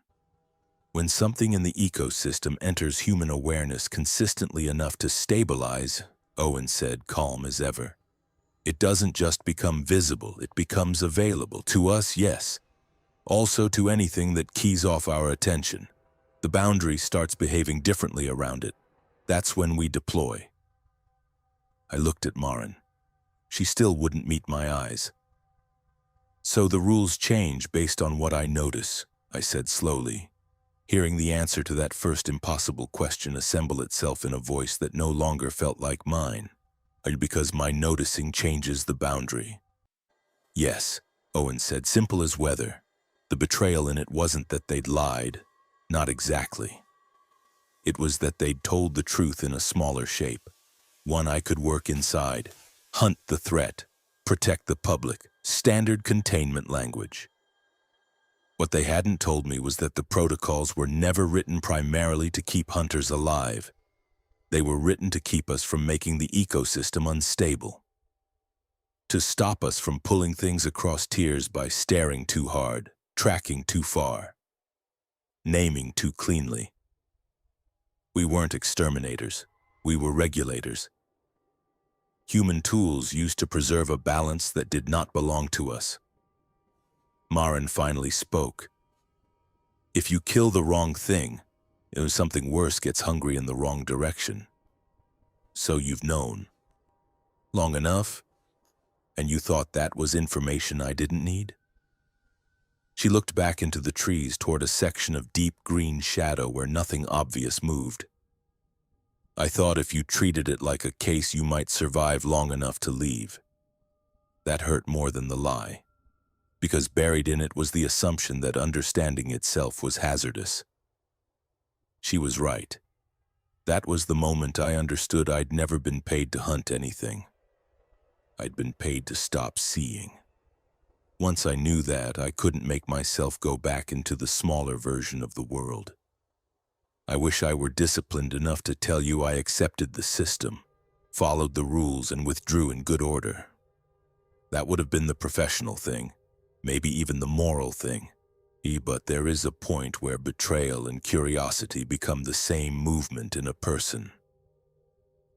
"When something in the ecosystem enters human awareness consistently enough to stabilize," Owen said, calm as ever, "it doesn't just become visible, it becomes available. To us, yes. Also to anything that keys off our attention. The boundary starts behaving differently around it. That's when we deploy." I looked at Maren. She still wouldn't meet my eyes. "So the rules change based on what I notice," I said slowly, hearing the answer to that first impossible question assemble itself in a voice that no longer felt like mine. "Because my noticing changes the boundary." "Yes," Owen said, simple as weather. The betrayal in it wasn't that they'd lied. Not exactly. It was that they'd told the truth in a smaller shape. One I could work inside. Hunt the threat. Protect the public. Standard containment language. What they hadn't told me was that the protocols were never written primarily to keep hunters alive. They were written to keep us from making the ecosystem unstable. To stop us from pulling things across tiers by staring too hard, tracking too far, naming too cleanly. We weren't exterminators. We were regulators. Human tools used to preserve a balance that did not belong to us. Marin finally spoke. If you kill the wrong thing, something worse gets hungry in the wrong direction. So you've known. Long enough? And you thought that was information I didn't need? She looked back into the trees toward a section of deep green shadow where nothing obvious moved. I thought if you treated it like a case you might survive long enough to leave. That hurt more than the lie, because buried in it was the assumption that understanding itself was hazardous. She was right. That was the moment I understood I'd never been paid to hunt anything. I'd been paid to stop seeing. Once I knew that, I couldn't make myself go back into the smaller version of the world. I wish I were disciplined enough to tell you I accepted the system, followed the rules, and withdrew in good order. That would have been the professional thing, maybe even the moral thing. But there is a point where betrayal and curiosity become the same movement in a person.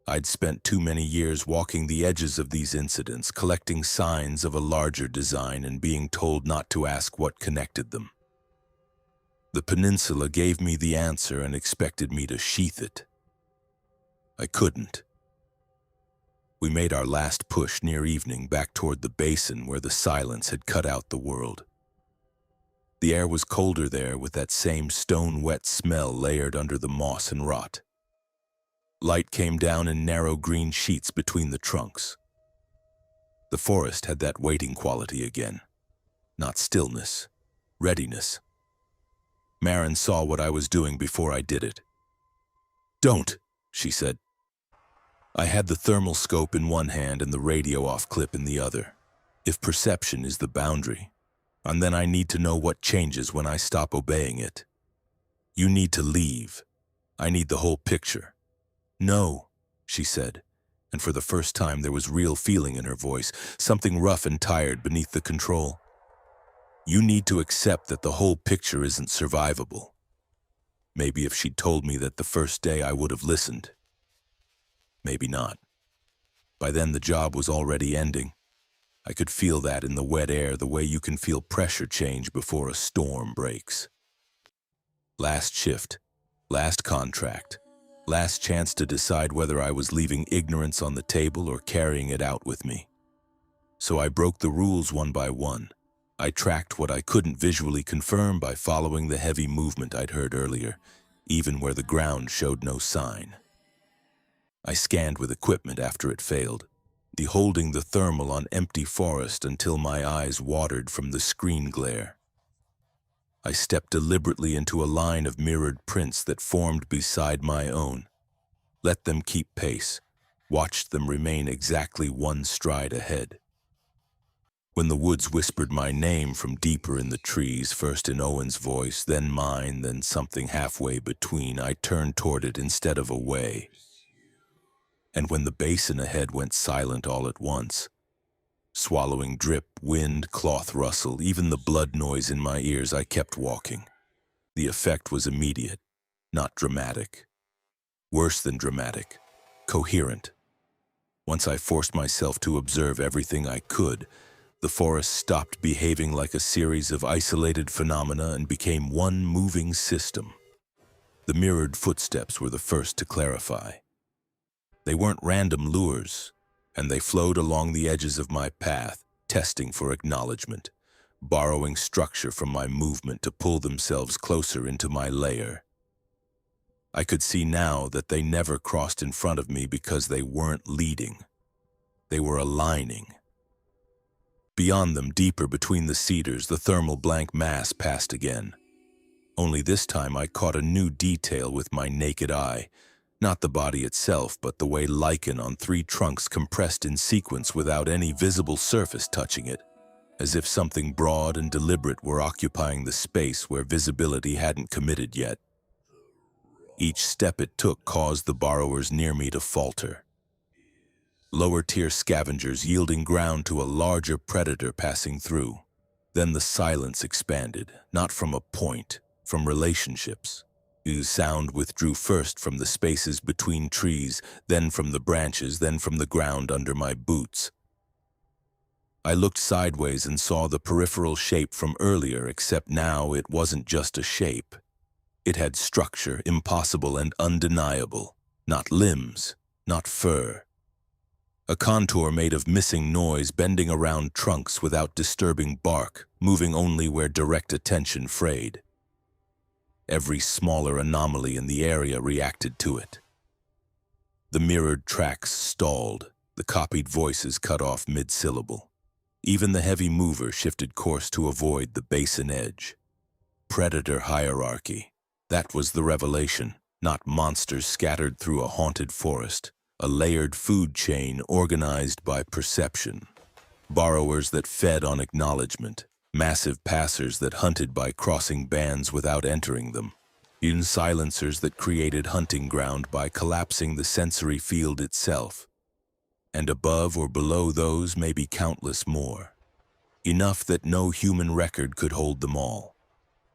I'd spent too many years walking the edges of these incidents, collecting signs of a larger design and being told not to ask what connected them. The peninsula gave me the answer and expected me to sheath it. I couldn't. We made our last push near evening back toward the basin where the silence had cut out the world. The air was colder there with that same stone-wet smell layered under the moss and rot. Light came down in narrow green sheets between the trunks. The forest had that waiting quality again. Not stillness, readiness. Marin saw what I was doing before I did it. "Don't," she said. I had the thermal scope in one hand and the radio off clip in the other. If perception is the boundary, and then I need to know what changes when I stop obeying it. You need to leave. I need the whole picture. "No," she said, and for the first time there was real feeling in her voice, something rough and tired beneath the control. "You need to accept that the whole picture isn't survivable." Maybe if she'd told me that the first day I would have listened. Maybe not. By then the job was already ending. I could feel that in the wet air, the way you can feel pressure change before a storm breaks. Last shift, last contract. Last chance to decide whether I was leaving ignorance on the table or carrying it out with me. So I broke the rules one by one. I tracked what I couldn't visually confirm by following the heavy movement I'd heard earlier, even where the ground showed no sign. I scanned with equipment after it failed, holding the thermal on empty forest until my eyes watered from the screen glare. I stepped deliberately into a line of mirrored prints that formed beside my own. Let them keep pace, watched them remain exactly one stride ahead. When the woods whispered my name from deeper in the trees, first in Owen's voice, then mine, then something halfway between, I turned toward it instead of away. And when the basin ahead went silent all at once, swallowing drip, wind, cloth rustle, even the blood noise in my ears, I kept walking. The effect was immediate, not dramatic. Worse than dramatic, coherent. Once I forced myself to observe everything I could, the forest stopped behaving like a series of isolated phenomena and became one moving system. The mirrored footsteps were the first to clarify. They weren't random lures, and they flowed along the edges of my path, testing for acknowledgement, borrowing structure from my movement to pull themselves closer into my lair. I could see now that they never crossed in front of me because they weren't leading. They were aligning. Beyond them, deeper between the cedars, the thermal blank mass passed again. Only this time I caught a new detail with my naked eye. Not the body itself, but the way lichen on 3 trunks compressed in sequence without any visible surface touching it, as if something broad and deliberate were occupying the space where visibility hadn't committed yet. Each step it took caused the borrowers near me to falter. Lower-tier scavengers yielding ground to a larger predator passing through. Then the silence expanded, not from a point, from relationships. The sound withdrew first from the spaces between trees, then from the branches, then from the ground under my boots. I looked sideways and saw the peripheral shape from earlier, except now it wasn't just a shape. It had structure, impossible and undeniable. Not limbs, not fur. A contour made of missing noise, bending around trunks without disturbing bark, moving only where direct attention frayed. Every smaller anomaly in the area reacted to it. The mirrored tracks stalled, the copied voices cut off mid-syllable. Even the heavy mover shifted course to avoid the basin edge. Predator hierarchy. That was the revelation, not monsters scattered through a haunted forest, a layered food chain organized by perception. Borrowers that fed on acknowledgement, massive passers that hunted by crossing bands without entering them, silencers that created hunting ground by collapsing the sensory field itself. And above or below those may be countless more. Enough that no human record could hold them all.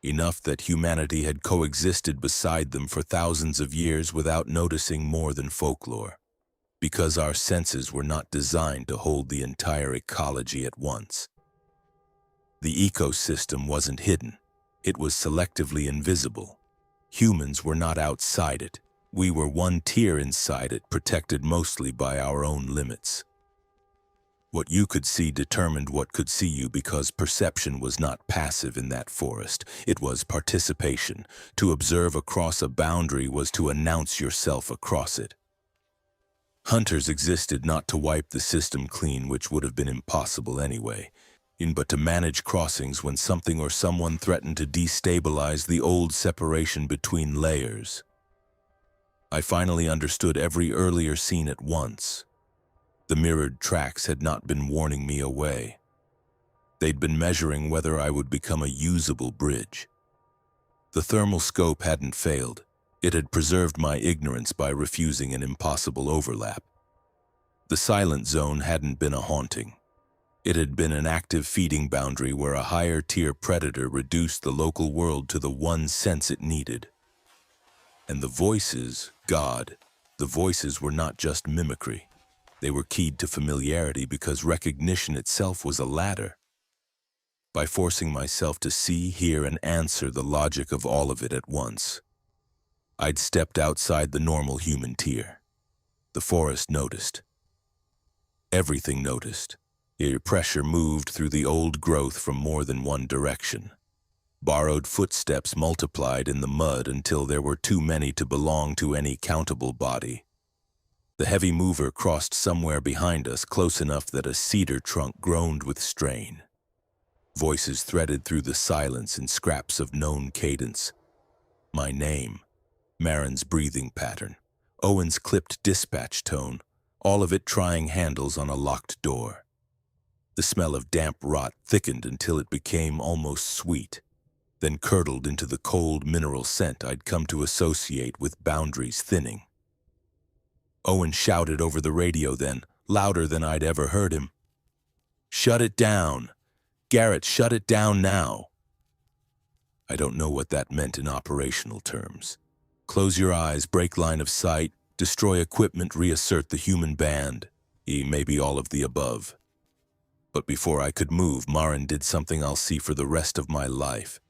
Enough that humanity had coexisted beside them for thousands of years without noticing more than folklore. Because our senses were not designed to hold the entire ecology at once. The ecosystem wasn't hidden. It was selectively invisible. Humans were not outside it. We were one tier inside it, protected mostly by our own limits. What you could see determined what could see you, because perception was not passive in that forest. It was participation. To observe across a boundary was to announce yourself across it. Hunters existed not to wipe the system clean, which would have been impossible anyway, but to manage crossings when something or someone threatened to destabilize the old separation between layers. I finally understood every earlier scene at once. The mirrored tracks had not been warning me away. They'd been measuring whether I would become a usable bridge. The thermal scope hadn't failed. It had preserved my ignorance by refusing an impossible overlap. The silent zone hadn't been a haunting. It had been an active feeding boundary where a higher-tier predator reduced the local world to the one sense it needed. And the voices, God, the voices were not just mimicry. They were keyed to familiarity because recognition itself was a ladder. By forcing myself to see, hear, and answer the logic of all of it at once, I'd stepped outside the normal human tier. The forest noticed. Everything noticed. Air pressure moved through the old growth from more than one direction. Borrowed footsteps multiplied in the mud until there were too many to belong to any countable body. The heavy mover crossed somewhere behind us, close enough that a cedar trunk groaned with strain. Voices threaded through the silence in scraps of known cadence. My name, Marin's breathing pattern, Owen's clipped dispatch tone, all of it trying handles on a locked door. The smell of damp rot thickened until it became almost sweet, then curdled into the cold mineral scent I'd come to associate with boundaries thinning. Owen shouted over the radio then, louder than I'd ever heard him. "Shut it down! Garrett, shut it down now!" I don't know what that meant in operational terms. Close your eyes, break line of sight, destroy equipment, reassert the human band. Maybe all of the above. But before I could move, Marin did something I'll see for the rest of my life.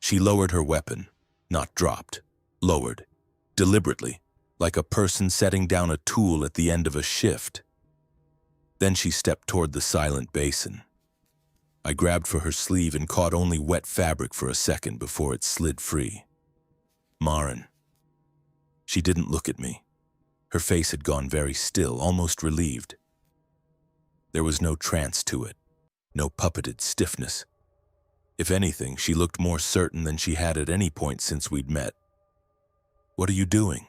She lowered her weapon, not dropped, lowered, deliberately, like a person setting down a tool at the end of a shift. Then she stepped toward the silent basin. I grabbed for her sleeve and caught only wet fabric for a second before it slid free. Marin. She didn't look at me. Her face had gone very still, almost relieved. There was no trance to it, no puppeted stiffness. If anything, she looked more certain than she had at any point since we'd met. "What are you doing?"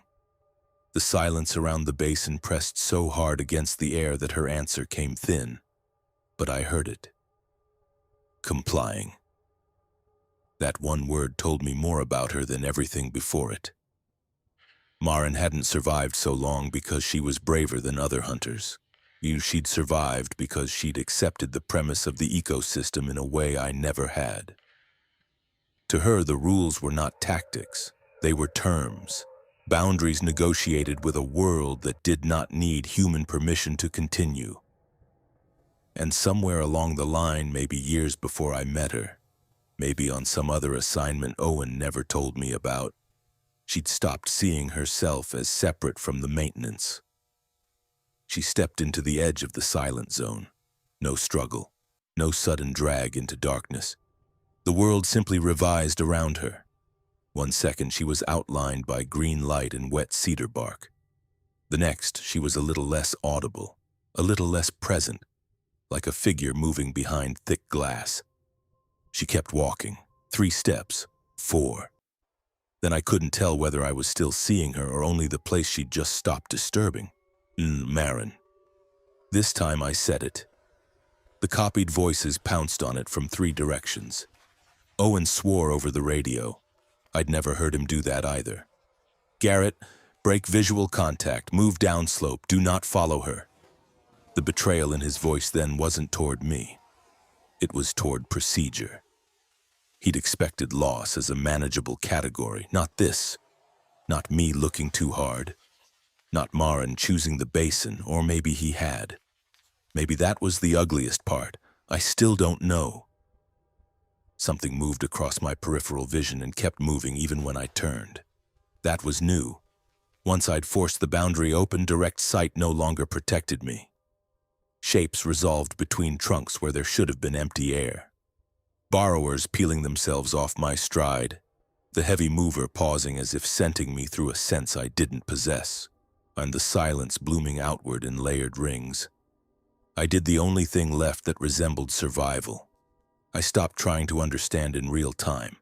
The silence around the basin pressed so hard against the air that her answer came thin, but I heard it. Complying. That one word told me more about her than everything before it. Marin hadn't survived so long because she was braver than other hunters. She'd survived because she'd accepted the premise of the ecosystem in a way I never had. To her, the rules were not tactics. They were terms. Boundaries negotiated with a world that did not need human permission to continue. And somewhere along the line, maybe years before I met her, maybe on some other assignment Owen never told me about, she'd stopped seeing herself as separate from the maintenance. She stepped into the edge of the silent zone. No struggle, no sudden drag into darkness. The world simply revised around her. 1 second she was outlined by green light and wet cedar bark. The next she was a little less audible, a little less present, like a figure moving behind thick glass. She kept walking. 3 steps, 4. Then I couldn't tell whether I was still seeing her or only the place she'd just stopped disturbing. Marin. This time I said it. The copied voices pounced on it from 3 directions. Owen swore over the radio. I'd never heard him do that either. Garrett, break visual contact, move downslope, do not follow her. The betrayal in his voice then wasn't toward me. It was toward procedure. He'd expected loss as a manageable category, not this. Not me looking too hard. Not Marin choosing the basin, or maybe he had. Maybe that was the ugliest part. I still don't know. Something moved across my peripheral vision and kept moving even when I turned. That was new. Once I'd forced the boundary open, direct sight no longer protected me. Shapes resolved between trunks where there should have been empty air. Borrowers peeling themselves off my stride, the heavy mover pausing as if scenting me through a sense I didn't possess, and the silence blooming outward in layered rings. I did the only thing left that resembled survival. I stopped trying to understand in real time.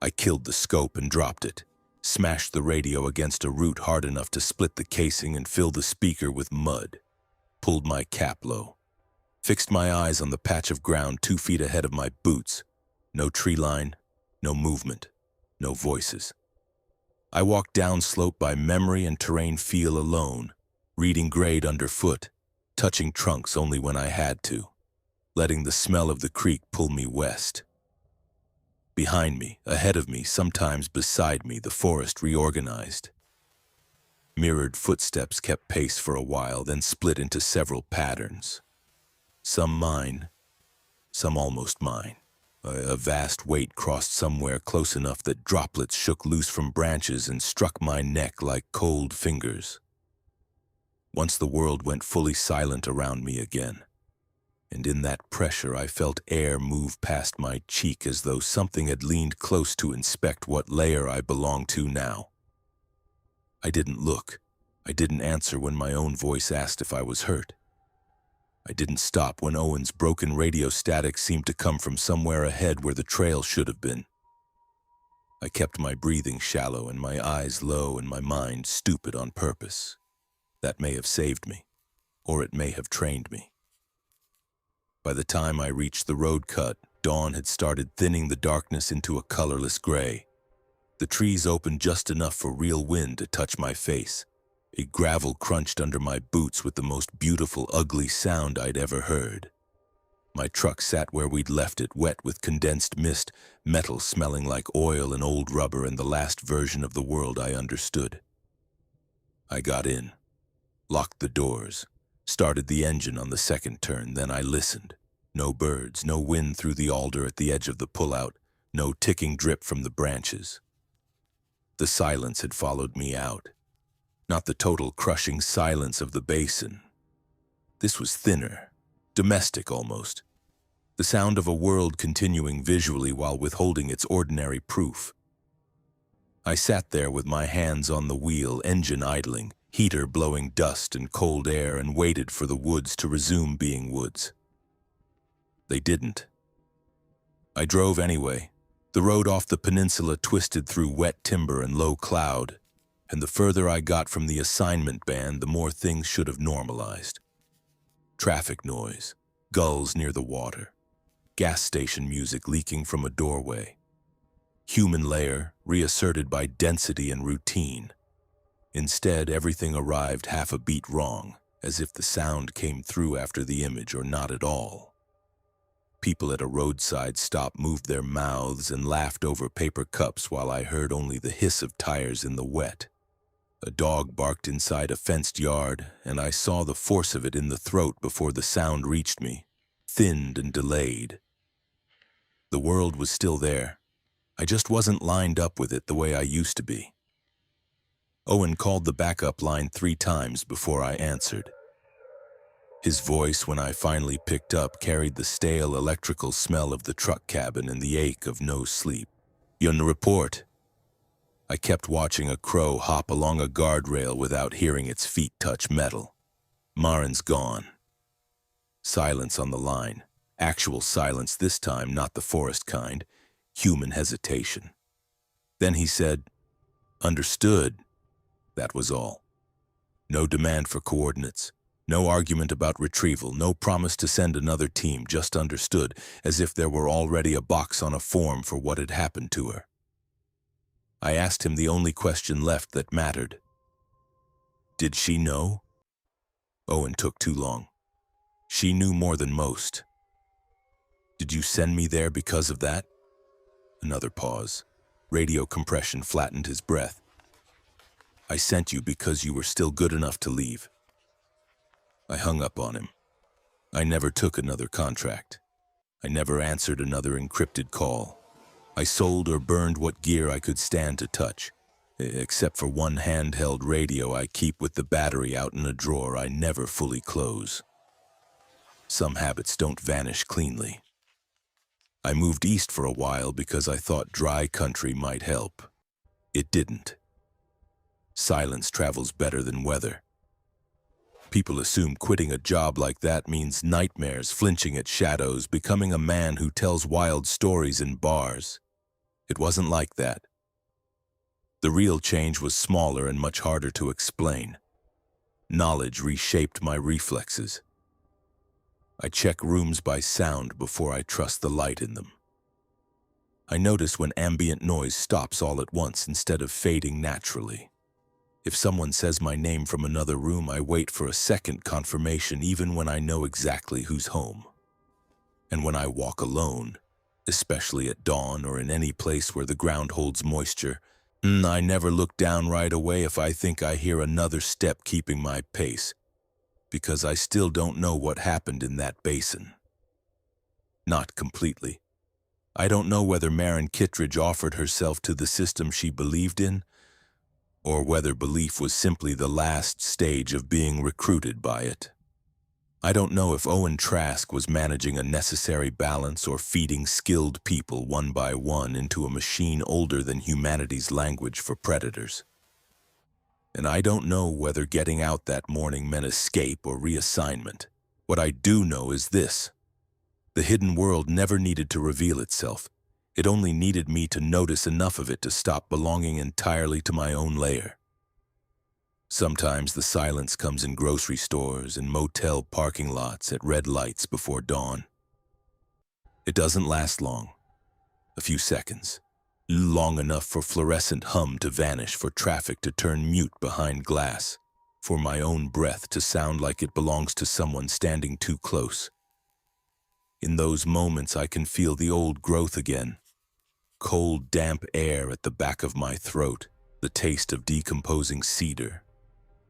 I killed the scope and dropped it, smashed the radio against a root hard enough to split the casing and fill the speaker with mud, pulled my cap low, fixed my eyes on the patch of ground 2 feet ahead of my boots. No tree line, no movement, no voices. I walked downslope by memory and terrain feel alone, reading grade underfoot, touching trunks only when I had to, letting the smell of the creek pull me west. Behind me, ahead of me, sometimes beside me, the forest reorganized. Mirrored footsteps kept pace for a while, then split into several patterns. Some mine, some almost mine. A vast weight crossed somewhere close enough that droplets shook loose from branches and struck my neck like cold fingers. Once the world went fully silent around me again, and in that pressure I felt air move past my cheek as though something had leaned close to inspect what layer I belonged to now. I didn't look. I didn't answer when my own voice asked if I was hurt. I didn't stop when Owen's broken radio static seemed to come from somewhere ahead where the trail should have been. I kept my breathing shallow and my eyes low and my mind stupid on purpose. That may have saved me, or it may have trained me. By the time I reached the road cut, dawn had started thinning the darkness into a colorless gray. The trees opened just enough for real wind to touch my face. A gravel crunched under my boots with the most beautiful, ugly sound I'd ever heard. My truck sat where we'd left it, wet with condensed mist, metal smelling like oil and old rubber and the last version of the world I understood. I got in, locked the doors, started the engine on the second turn, then I listened. No birds, no wind through the alder at the edge of the pullout, no ticking drip from the branches. The silence had followed me out. Not the total crushing silence of the basin. This was thinner, domestic almost. The sound of a world continuing visually while withholding its ordinary proof. I sat there with my hands on the wheel, engine idling, heater blowing dust and cold air, and waited for the woods to resume being woods. They didn't. I drove anyway. The road off the peninsula twisted through wet timber and low cloud, and the further I got from the assignment band, the more things should have normalized. Traffic noise, gulls near the water, gas station music leaking from a doorway. Human layer reasserted by density and routine. Instead, everything arrived half a beat wrong, as if the sound came through after the image or not at all. People at a roadside stop moved their mouths and laughed over paper cups while I heard only the hiss of tires in the wet. A dog barked inside a fenced yard, and I saw the force of it in the throat before the sound reached me. thinned and delayed. The world was still there. I just wasn't lined up with it the way I used to be. Owen called the backup line 3 times before I answered. His voice, when I finally picked up, carried the stale electrical smell of the truck cabin and the ache of no sleep. "Yun report." I kept watching a crow hop along a guardrail without hearing its feet touch metal. Marin's gone. Silence on the line. Actual silence this time, not the forest kind. Human hesitation. Then he said, "Understood." That was all. No demand for coordinates. No argument about retrieval. No promise to send another team. Just understood, as if there were already a box on a form for what had happened to her. I asked him the only question left that mattered. Did she know? Owen took too long. She knew more than most. Did you send me there because of that? Another pause. Radio compression flattened his breath. I sent you because you were still good enough to leave. I hung up on him. I never took another contract. I never answered another encrypted call. I sold or burned what gear I could stand to touch, except for one handheld radio I keep with the battery out in a drawer I never fully close. Some habits don't vanish cleanly. I moved east for a while because I thought dry country might help. It didn't. Silence travels better than weather. People assume quitting a job like that means nightmares, flinching at shadows, becoming a man who tells wild stories in bars. It wasn't like that. The real change was smaller and much harder to explain. Knowledge reshaped my reflexes. I check rooms by sound before I trust the light in them. I notice when ambient noise stops all at once instead of fading naturally. If someone says my name from another room, I wait for a second confirmation even when I know exactly who's home. And when I walk alone, especially at dawn or in any place where the ground holds moisture, I never look down right away if I think I hear another step keeping my pace, because I still don't know what happened in that basin. Not completely. I don't know whether Marin Kittredge offered herself to the system she believed in, or whether belief was simply the last stage of being recruited by it. I don't know if Owen Trask was managing a necessary balance or feeding skilled people one by one into a machine older than humanity's language for predators. And I don't know whether getting out that morning meant escape or reassignment. What I do know is this. The hidden world never needed to reveal itself. It only needed me to notice enough of it to stop belonging entirely to my own lair. Sometimes the silence comes in grocery stores and motel parking lots at red lights before dawn. It doesn't last long. A few seconds. Long enough for fluorescent hum to vanish, for traffic to turn mute behind glass, for my own breath to sound like it belongs to someone standing too close. In those moments I can feel the old growth again. Cold, damp air at the back of my throat, the taste of decomposing cedar,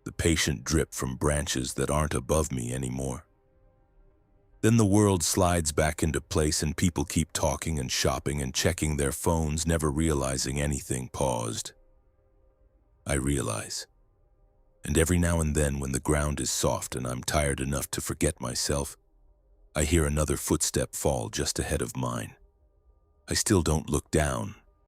the patient drip from branches that aren't above me anymore. Then the world slides back into place and people keep talking and shopping and checking their phones, never realizing anything paused. I realize. And every now and then when the ground is soft and I'm tired enough to forget myself, I hear another footstep fall just ahead of mine. I still don't look down,